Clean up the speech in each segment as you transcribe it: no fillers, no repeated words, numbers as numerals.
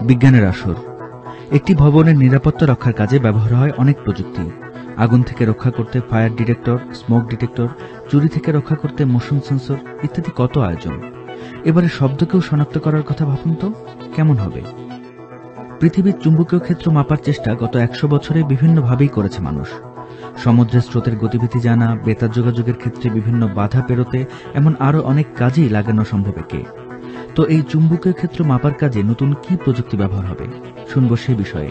বিজ্ঞানের আসর। একটি ভবনের নিরাপত্তা রক্ষার কাজে ব্যবহার হয় অনেক প্রযুক্তি। আগুন থেকে রক্ষা করতে ফায়ার ডিটেক্টর, স্মোক ডিটেক্টর, চুরি থেকে রক্ষা করতে মোশন সেন্সর ইত্যাদি কত আয়োজন। এবারে শব্দকেও শনাক্ত করার কথা ভাবুন তো, কেমন হবে? পৃথিবীর চুম্বকীয় ক্ষেত্র মাপার চেষ্টা গত 100 বছরে বিভিন্নভাবেই করেছে মানুষ। সমুদ্রের স্রোতের গতিবিধি জানা, বেতার যোগাযোগের ক্ষেত্রে বিভিন্ন বাধা পেরোতে, এমন আরো অনেক কাজেই লাগানো সম্ভব একে। তো এই চুম্বকীয় ক্ষেত্র মাপার কাজে নতুন কি প্রযুক্তি ব্যবহার হবে, শুনবো সে বিষয়ে।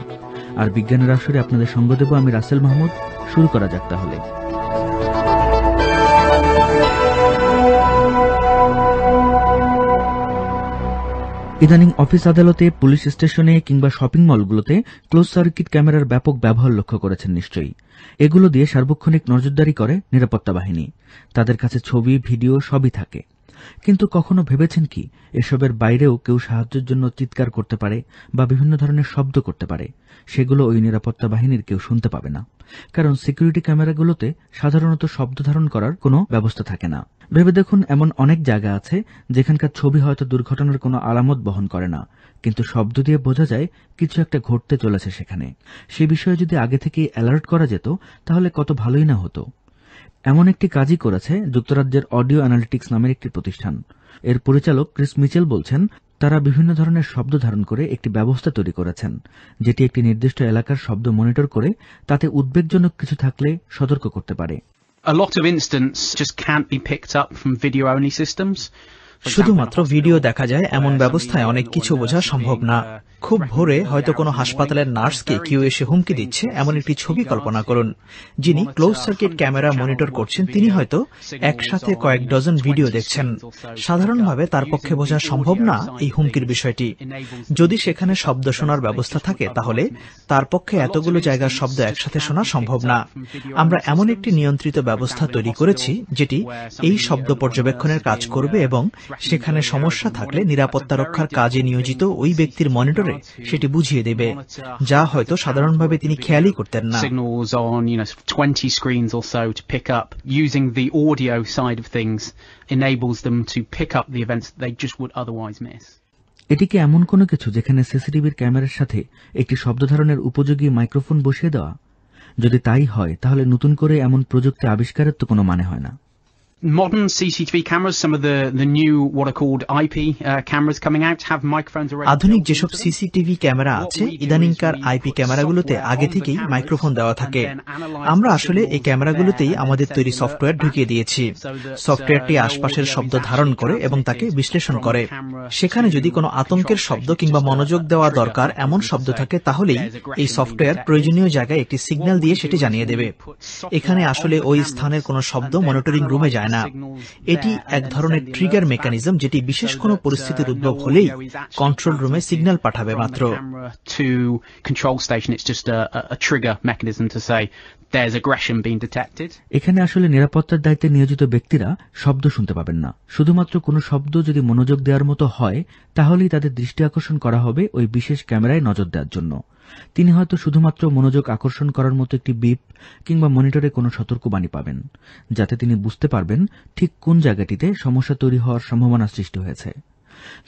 আর বিজ্ঞানের আসরে আপনাদের সঙ্গ দেব আমি রাসেল মাহমুদ। শুরু করা যাক তাহলে। ইদানিং অফিস আদালতে, পুলিশ স্টেশনে কিংবা শপিং মলগুলোতে ক্লোজ সার্কিট ক্যামেরার ব্যাপক ব্যবহার লক্ষ্য করেছেন নিশ্চয়ই। এগুলো দিয়ে সার্বক্ষণিক নজরদারি করে নিরাপত্তা বাহিনী। তাদের কাছে ছবি, ভিডিও সবই থাকে। কিন্তু কখনো ভেবেছেন কি, এসবের বাইরেও কেউ সাহায্যের জন্য চিৎকার করতে পারে বা বিভিন্ন ধরনের শব্দ করতে পারে, সেগুলো ওই নিরাপত্তা বাহিনীর কেউ শুনতে পাবে না। কারণ সিকিউরিটি ক্যামেরাগুলোতে সাধারণত শব্দ ধারণ করার কোনো ব্যবস্থা থাকে না। ভেবে দেখুন, এমন অনেক জায়গা আছে যেখানকার ছবি হয়তো দুর্ঘটনার কোনো আলামত বহন করে না, কিন্তু শব্দ দিয়ে বোঝা যায় কিছু একটা ঘটতে চলেছে সেখানে। সে বিষয়ে যদি আগে থেকেই অ্যালার্ট করা যেত তাহলে কত ভালোই না হতো। এমন একটি কাজই করেছে যুক্তরাজ্যের অডিও অ্যানালিটিক্স নামের একটি প্রতিষ্ঠান। এর পরিচালক ক্রিস মিচেল বলছেন, তারা বিভিন্ন ধরনের শব্দ ধারণ করে একটি ব্যবস্থা তৈরি করেছেন, যেটি একটি নির্দিষ্ট এলাকার শব্দ মনিটর করে তাতে উদ্বেগজনক কিছু থাকলে সতর্ক করতে পারে। A lot of incidents just can't be picked up from video-only systems. শুধুমাত্র ভিডিও দেখা যায় এমন ব্যবস্থায় অনেক কিছু বোঝা সম্ভব না। খুব ভোরে হয়তো কোনো হাসপাতালের নার্সকে কেউ এসে হুমকি দিচ্ছে, এমন একটি ছবি কল্পনা করুন। যিনি ক্লোজ সার্কিট ক্যামেরা মনিটর করছেন তিনি হয়তো একসাথে কয়েক ডজন ভিডিও দেখছেন। সাধারণভাবে তার পক্ষে বোঝা সম্ভব না এই হুমকির বিষয়টি। যদি সেখানে শব্দ শোনার ব্যবস্থা থাকে তাহলে তার পক্ষে এতগুলো জায়গার শব্দ একসাথে শোনা সম্ভব না। আমরা এমন একটি নিয়ন্ত্রিত ব্যবস্থা তৈরি করেছি যেটি এই শব্দ পর্যবেক্ষণের কাজ করবে এবং সেখানে সমস্যা থাকলে নিরাপত্তা রক্ষার কাজে নিয়োজিত ওই ব্যক্তির মনিটরে সেটি বুঝিয়ে দেবে, যা হয়তো সাধারণভাবে তিনি খেয়ালই করতেন না। Signals on 20 screens or so to pick up, using the audio side of things enables them to pick up the events that they just would otherwise miss. এটি কি এমন কোনো কিছু যেখানে সিসিটিভির ক্যামেরার সাথে একটি শব্দ ধারণের উপযোগী মাইক্রোফোন বসিয়ে দেওয়া? যদি তাই হয় তাহলে নতুন করে এমন প্রযুক্তি আবিষ্কারের তো কোনো মানে হয় না। Modern CCTV cameras, some of the new what are called IP cameras coming out, have microphones already. আধুনিক যেসব সিসিটিভি ক্যামেরা আছে, ইদানিংকার আইপি ক্যামেরাগুলোতে আগে থেকেই মাইক্রোফোন দেওয়া থাকে। আমরা আসলে এই ক্যামেরাগুলোতেই আমাদের তৈরি সফটওয়্যার ঢুকিয়ে দিয়েছি। সফটওয়্যারটি আশপাশের শব্দ ধারণ করে এবং তাকে বিশ্লেষণ করে। সেখানে যদি কোনো আতঙ্কের শব্দ কিংবা মনোযোগ দেওয়া দরকার এমন শব্দ থাকে তাহলেই এই সফটওয়্যার প্রয়োজনীয় জায়গায় একটি সিগন্যাল দিয়ে সেটি জানিয়ে দেবে। এখানে আসলে ওই স্থানের কোনো শব্দ মনিটরিং রুমে যায় না। এটি এক ধরনের ট্রিগার মেকানিজম, যেটি বিশেষ কোনো পরিস্থিতির উদ্ভব হলেই কন্ট্রোল রুমে সিগন্যাল পাঠাবে মাত্র। এখানে আসলে নিরাপত্তার দায়িত্বে নিয়োজিত ব্যক্তিরা শব্দ শুনতে পাবেন না। শুধুমাত্র কোনো শব্দ যদি মনোযোগ দেওয়ার মতো হয় তাহলেই তাদের দৃষ্টি আকর্ষণ করা হবে ওই বিশেষ ক্যামেরায় নজর দেওয়ার জন্য। তিনি হয়তো শুধুমাত্র মনোযোগ আকর্ষণ করার মতো একটি বিপ কিংবা মনিটরে কোনো সতর্কবাণী পাবেন, যাতে তিনি বুঝতে পারবেন ঠিক কোন জায়গাটিতে সমস্যা তৈরি হওয়ার সম্ভাবনা সৃষ্টি হয়েছে।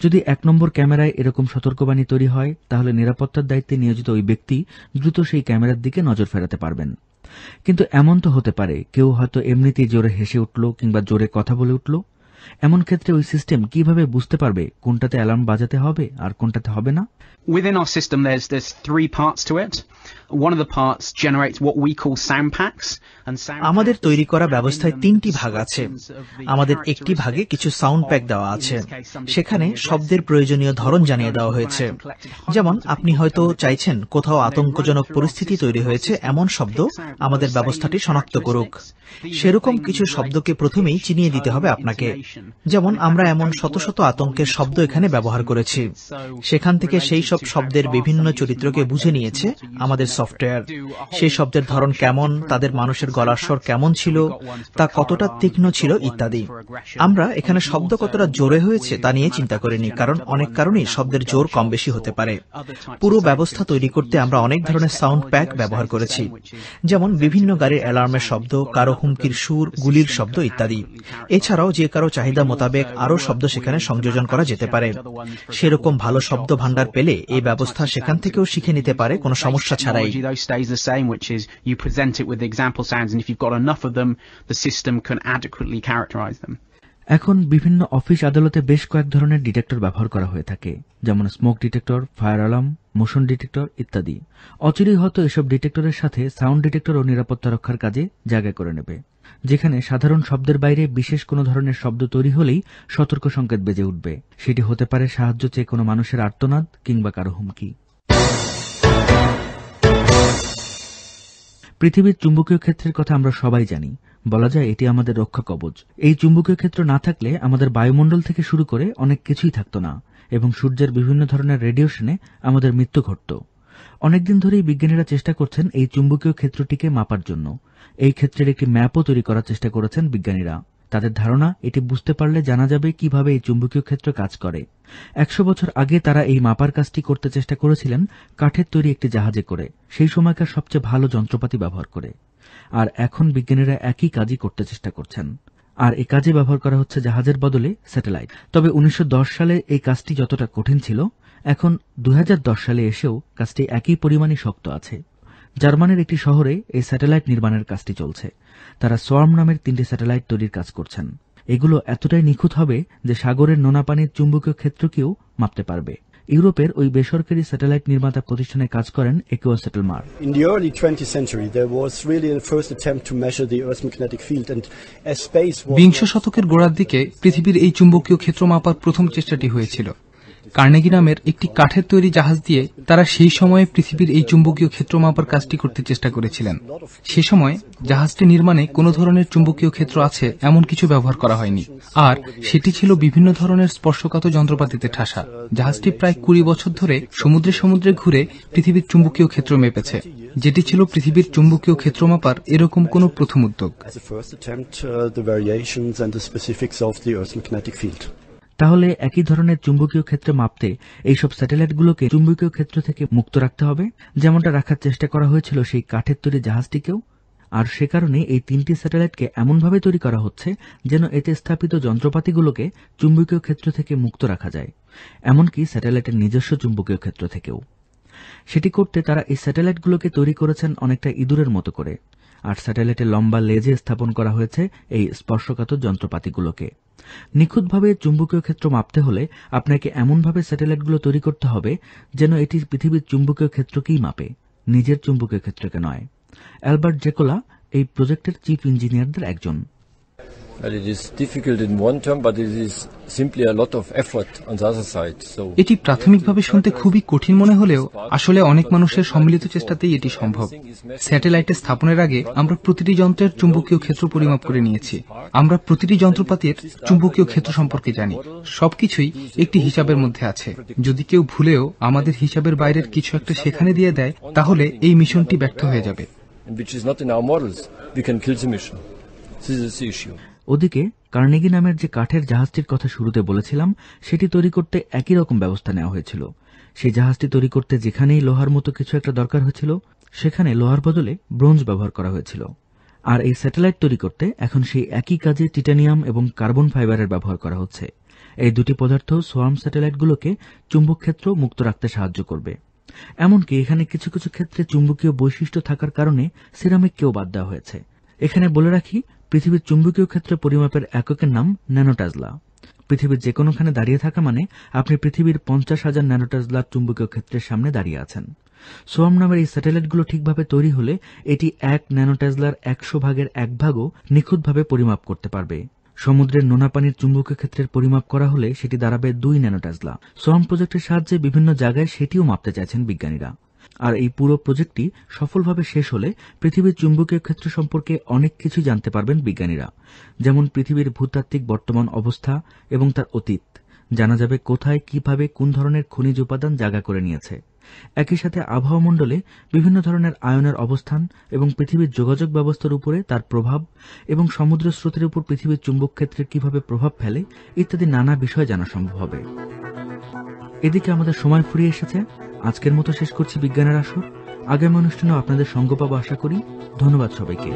যদি 1 নম্বর ক্যামেরায় এরকম সতর্কবাণী তৈরি হয় তাহলে নিরাপত্তার দায়িত্বে নিয়োজিত ওই ব্যক্তি দ্রুত সেই ক্যামেরার দিকে নজর ফেরাতে পারবেন। কিন্তু এমন তো হতে পারে কেউ হয়তো এমনিতেই জোরে হেসে উঠল কিংবা জোরে কথা বলে উঠল। এমন ক্ষেত্রে ওই সিস্টেম কিভাবে বুঝতে পারবে কোনটাতে অ্যালার্ম বাজাতে হবে আর কোনটাতে হবে না? Within our system there's 3 parts to it. One of the parts generates what we call sound packs, and আমাদের তৈরি করা ব্যবস্থায় 3টি ভাগ আছে। আমাদের একটি ভাগে কিছু সাউন্ড প্যাক দেওয়া আছে। সেখানে শব্দের প্রয়োজনীয় ধরন জানিয়ে দেওয়া হয়েছে। যেমন আপনি হয়তো চাইছেন কোথাও আতঙ্কজনক পরিস্থিতি তৈরি হয়েছে এমন শব্দ আমাদের ব্যবস্থাটি শনাক্ত করুক। সেরকম কিছু শব্দকে প্রথমেই চিনিয়ে দিতে হবে আপনাকে। যেমন আমরা এমন শত শত আতঙ্কের শব্দ এখানে ব্যবহার করেছি। সেখান থেকে সেই সব শব্দের বিভিন্ন চরিত্রকে বুঝে নিয়েছে আমাদের সফটওয়্যার। সেই শব্দের ধরন কেমন, তাদের মানুষের গলার স্বর কেমন ছিল, তা কতটা তীক্ষ্ণ ছিল ইত্যাদি। আমরা এখানে শব্দ কতটা জোরে হয়েছে তা নিয়ে চিন্তা করিনি, কারণ অনেক কারণেই শব্দের জোর কম বেশি হতে পারে। পুরো ব্যবস্থা তৈরি করতে আমরা অনেক ধরনের সাউন্ড প্যাক ব্যবহার করেছি, যেমন বিভিন্ন গাড়ির অ্যালার্মের শব্দ, কারো হুমকির সুর, গুলির শব্দ ইত্যাদি। এছাড়াও যে কারো চাহিদা মোতাবেক আরও শব্দ সেখানে সংযোজন করা যেতে পারে। সেরকম ভালো শব্দ ভাণ্ডার পেলে এই ব্যবস্থা সেখান থেকেও শিখে নিতে পারে কোনো সমস্যা ছাড়াই। এখন বিভিন্ন অফিস আদালতে বেশ কয়েক ধরনের ডিটেক্টর ব্যবহার করা হয়ে থাকে, যেমন smoke detector, fire alarm, motion detector ইত্যাদি। অচিরেই হয়তো এসব ডিটেক্টরের সাথে সাউন্ড ডিটেক্টর ও নিরাপত্তা রক্ষার কাজে জায়গা করে নেবে, যেখানে সাধারণ শব্দের বাইরে বিশেষ কোনো ধরনের শব্দ তৈরি হলেই সতর্ক সংকেত বেজে উঠবে। সেটি হতে পারে সাহায্য চেয়ে কোনো মানুষের আর্তনাদ কিংবা কারো হুমকি। পৃথিবীর চুম্বকীয় ক্ষেত্রের কথা আমরা সবাই জানি। বলা যায় এটি আমাদের রক্ষা কবচ। এই চুম্বকীয় ক্ষেত্র না থাকলে আমাদের বায়ুমণ্ডল থেকে শুরু করে অনেক কিছুই থাকত না, এবং সূর্যের বিভিন্ন ধরনের রেডিয়েশনে আমাদের মৃত্যু ঘটত। অনেকদিন ধরেই বিজ্ঞানীরা চেষ্টা করছেন এই চুম্বকীয় ক্ষেত্রটিকে মাপার জন্য। এই ক্ষেত্রের একটি ম্যাপও তৈরি করার চেষ্টা করেছেন বিজ্ঞানীরা। তাদের ধারণা, এটি বুঝতে পারলে জানা যাবে কিভাবে এই চুম্বকীয় ক্ষেত্র কাজ করে। 100 বছর আগে তারা এই মাপার কাজটি করতে চেষ্টা করেছিলেন কাঠের তৈরি একটি জাহাজে করে, সেই সময়কার সবচেয়ে ভালো যন্ত্রপাতি ব্যবহার করে। আর এখন বিজ্ঞানীরা একই কাজই করতে চেষ্টা করছেন, আর এই কাজে ব্যবহার করা হচ্ছে জাহাজের বদলে স্যাটেলাইট। তবে 1910 সালে এই কাজটি যতটা কঠিন ছিল, এখন 2010 সালে এসেও কাজটি একই পরিমাণই শক্ত আছে। জার্মানির একটি শহরে এই স্যাটেলাইট নির্মাণের কাজটি চলছে। তারা সোয়ার্ম নামের 3টি স্যাটেলাইট তৈরির কাজ করছেন। এগুলো এতটাই নিখুঁত হবে যে সাগরের নোনা পানির চুম্বকীয় ক্ষেত্রকেও মাপতে পারবে। ইউরোপের ওই বেসরকারি স্যাটেলাইট নির্মাতা প্রতিষ্ঠানে কাজ করেন একুয়াসেটেলমার। In the early 20th century there was really the first attempt to measure the Earth's magnetic field, and as space was 20 শতকের গোড়ার দিকে পৃথিবীর এই চুম্বকীয় ক্ষেত্র মাপার প্রথম চেষ্টাটি হয়েছিল। কার্নেগি নামের একটি কাঠের তৈরি জাহাজ দিয়ে তারা সেই সময়ে পৃথিবীর এই চুম্বকীয় ক্ষেত্র মাপার কাজটি করতে চেষ্টা করেছিলেন। সে সময় জাহাজটি নির্মাণে কোনো ধরনের চুম্বকীয় ক্ষেত্র আছে এমন কিছু ব্যবহার করা হয়নি, আর সেটি ছিল বিভিন্ন ধরনের স্পর্শকাতর যন্ত্রপাতিতে ঠাসা। জাহাজটি প্রায় 20 বছর ধরে সমুদ্রে ঘুরে পৃথিবীর চুম্বকীয় ক্ষেত্র মেপেছে, যেটি ছিল পৃথিবীর চুম্বকীয় ক্ষেত্র মাপার এরকম কোনো প্রথম উদ্যোগ। তাহলে একই ধরনের চুম্বকীয় ক্ষেত্র মাপতে এইসব স্যাটেলাইটগুলোকে চুম্বকীয় ক্ষেত্র থেকে মুক্ত রাখতে হবে, যেমনটা রাখার চেষ্টা করা হয়েছিল সেই কাঠের তৈরি জাহাজটিকেও। আর সে কারণে এই 3টি স্যাটেলাইটকে এমনভাবে তৈরি করা হচ্ছে যেন এতে স্থাপিত যন্ত্রপাতিগুলোকে চুম্বকীয় ক্ষেত্র থেকে মুক্ত রাখা যায়, এমনকি স্যাটেলাইটের নিজস্ব চুম্বকীয় ক্ষেত্র থেকেও। সেটি করতে তারা এই স্যাটেলাইটগুলোকে তৈরি করেছেন অনেকটা ইঁদুরের মতো করে, আর স্যাটেলাইটের লম্বা লেজে স্থাপন করা হয়েছে এই স্পর্শকাতর যন্ত্রপাতিগুলোকে। নিখুঁতভাবে চুম্বকীয় ক্ষেত্র মাপতে হলে আপনাকে এমনভাবে স্যাটেলাইটগুলো তৈরি করতে হবে যেন এটি পৃথিবীর চুম্বকীয় ক্ষেত্রকেই মাপে, নিজের চুম্বকীয় ক্ষেত্রকে নয়। অ্যালবার্ট জেকোলা এই প্রজেক্টের চিফ ইঞ্জিনিয়ারদের একজন। এটি প্রাথমিকভাবে শুনতে খুবই কঠিন মনে হলেও আসলে অনেক মানুষের সম্মিলিত চেষ্টাতেই এটি সম্ভব। স্যাটেলাইটে স্থাপনের আগে আমরা প্রতিটি যন্ত্রের চুম্বকীয় ক্ষেত্র পরিমাপ করে নিয়েছি। আমরা প্রতিটি যন্ত্রপাতির চুম্বকীয় ক্ষেত্র সম্পর্কে জানি। সবকিছুই একটি হিসাবের মধ্যে আছে। যদি কেউ ভুলেও আমাদের হিসাবের বাইরের কিছু একটা সেখানে দিয়ে দেয়, তাহলে এই মিশনটি ব্যর্থ হয়ে যাবে। ওদিকে কার্নেগি নামের যে কাঠের জাহাজটির কথা শুরুতে বলেছিলাম, সেটি তৈরি করতে একই রকম ব্যবস্থা নেওয়া হয়েছিল। সেই জাহাজটি তৈরি করতে যেখানেই লোহার মতো কিছু একটা দরকার হয়েছিল, সেখানে লোহার বদলে ব্রোঞ্জ ব্যবহার করা হয়েছিল। আর এই স্যাটেলাইট তৈরি করতে এখন সেই একই কাজে টাইটানিয়াম এবং কার্বন ফাইবারের ব্যবহার করা হচ্ছে। এই দুটি পদার্থ সোয়ার্ম স্যাটেলাইটগুলোকে চুম্বক ক্ষেত্র মুক্ত রাখতে সাহায্য করবে। এমনকি এখানে কিছু কিছু ক্ষেত্রে চুম্বকীয় বৈশিষ্ট্য থাকার কারণে সিরামিককেও বাদ দেওয়া হয়েছে। এখানে বলে রাখি, পৃথিবীর চুম্বকীয় ক্ষেত্র পরিমাপের এককের নাম ন্যানোটেসলা। পৃথিবীর যে কোনোখানে দাঁড়িয়ে থাকা মানে আপনি পৃথিবীর 50,000 ন্যানোটেসলার চুম্বকীয় ক্ষেত্রের সামনে দাঁড়িয়ে আছেন। সোয়ার্ম নামের এই স্যাটেলাইটগুলো ঠিকভাবে তৈরি হলে এটি 1 ন্যানোটেসলার 100 ভাগের 1 ভাগও নিখুঁতভাবে পরিমাপ করতে পারবে। সমুদ্রের নোনা পানির চুম্বকীয় ক্ষেত্রের পরিমাপ করা হলে সেটি দাঁড়াবে 2 ন্যানোটেসলা। সোয়ার্ম প্রজেক্টের সাহায্যে বিভিন্ন জায়গায় সেটিও মাপতে চাইছেন বিজ্ঞানীরা। আর এই পুরো প্রজেক্টটি সফলভাবে শেষ হলে পৃথিবীর চুম্বকীয় ক্ষেত্র সম্পর্কে অনেক কিছু জানতে পারবেন বিজ্ঞানীরা, যেমন পৃথিবীর ভূতাত্ত্বিক বর্তমান অবস্থা এবং তার অতীত জানা যাবে, কোথায় কিভাবে কোন ধরনের খনিজ উপাদান জায়গা করে নিয়েছে। একই সাথে আবহাওয়া মণ্ডলে বিভিন্ন ধরনের আয়নের অবস্থান এবং পৃথিবীর যোগাযোগ ব্যবস্থার উপরে তার প্রভাব এবং সমুদ্র স্রোতের উপর পৃথিবীর চুম্বক ক্ষেত্রের কিভাবে প্রভাব ফেলে ইত্যাদি নানা বিষয় জানা সম্ভব হবে। এদিকে আমাদের সময় ফুরিয়ে এসেছে। আজকের মতো শেষ করছি বিজ্ঞানের আসর। আগামী অনুষ্ঠানে আপনাদের সঙ্গ পাবো আশা করি। ধন্যবাদ সবাইকে।